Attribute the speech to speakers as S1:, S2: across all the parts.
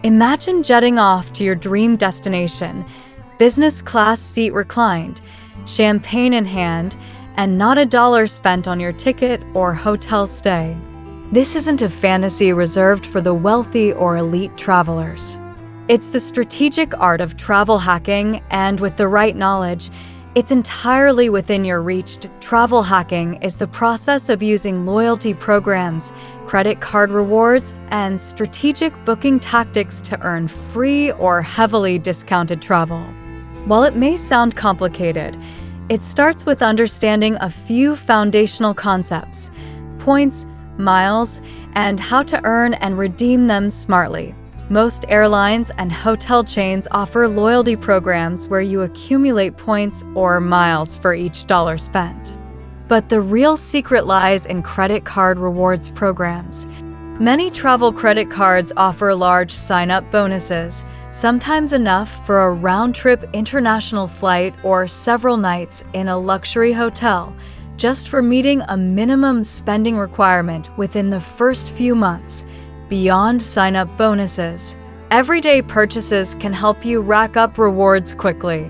S1: Imagine jetting off to your dream destination, business class seat reclined, champagne in hand, and not a dollar spent on your ticket or hotel stay. This isn't a fantasy reserved for the wealthy or elite travelers. It's the strategic art of travel hacking, and with the right knowledge, it's entirely within your reach. Travel hacking is the process of using loyalty programs, credit card rewards, and strategic booking tactics to earn free or heavily discounted travel. While it may sound complicated, it starts with understanding a few foundational concepts: points, miles, and how to earn and redeem them smartly. Most airlines and hotel chains offer loyalty programs where you accumulate points or miles for each dollar spent. But the real secret lies in credit card rewards programs. Many travel credit cards offer large sign-up bonuses, sometimes enough for a round-trip international flight or several nights in a luxury hotel, just for meeting a minimum spending requirement within the first few months. Beyond sign-up bonuses, everyday purchases can help you rack up rewards quickly.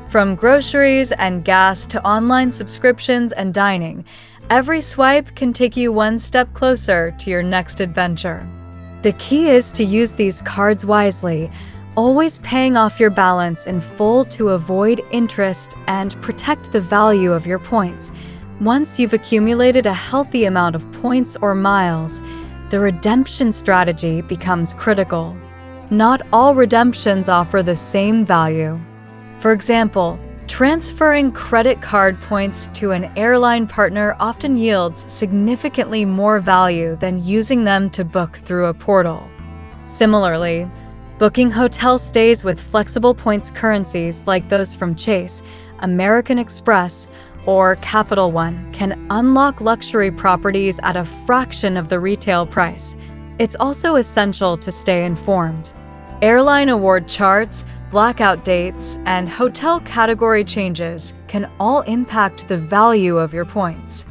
S1: From groceries and gas to online subscriptions and dining, every swipe can take you one step closer to your next adventure. The key is to use these cards wisely, always paying off your balance in full to avoid interest and protect the value of your points. Once you've accumulated a healthy amount of points or miles, the redemption strategy becomes critical. Not all redemptions offer the same value. For example, transferring credit card points to an airline partner often yields significantly more value than using them to book through a portal. Similarly, booking hotel stays with flexible points currencies like those from Chase, American Express, or Capital One can unlock luxury properties at a fraction of the retail price. It's also essential to stay informed. Airline award charts, blackout dates, and hotel category changes can all impact the value of your points.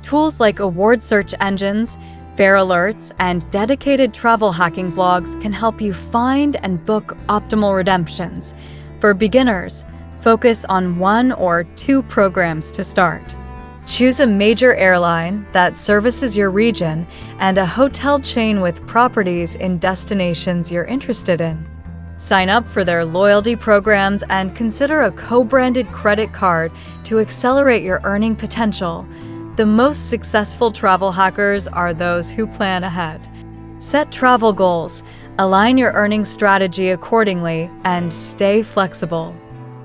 S1: Tools like award search engines, fare alerts, and dedicated travel hacking blogs can help you find and book optimal redemptions. For beginners, focus on one or two programs to start. Choose a major airline that services your region and a hotel chain with properties in destinations you're interested in. Sign up for their loyalty programs and consider a co-branded credit card to accelerate your earning potential. The most successful travel hackers are those who plan ahead. Set travel goals, align your earning strategy accordingly, and stay flexible.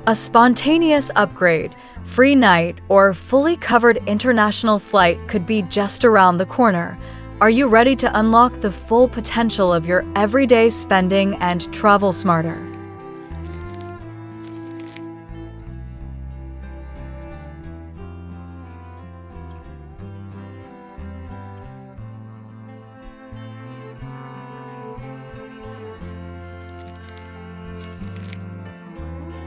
S1: A spontaneous upgrade, free night, or fully covered international flight could be just around the corner. Are you ready to unlock the full potential of your everyday spending and travel smarter?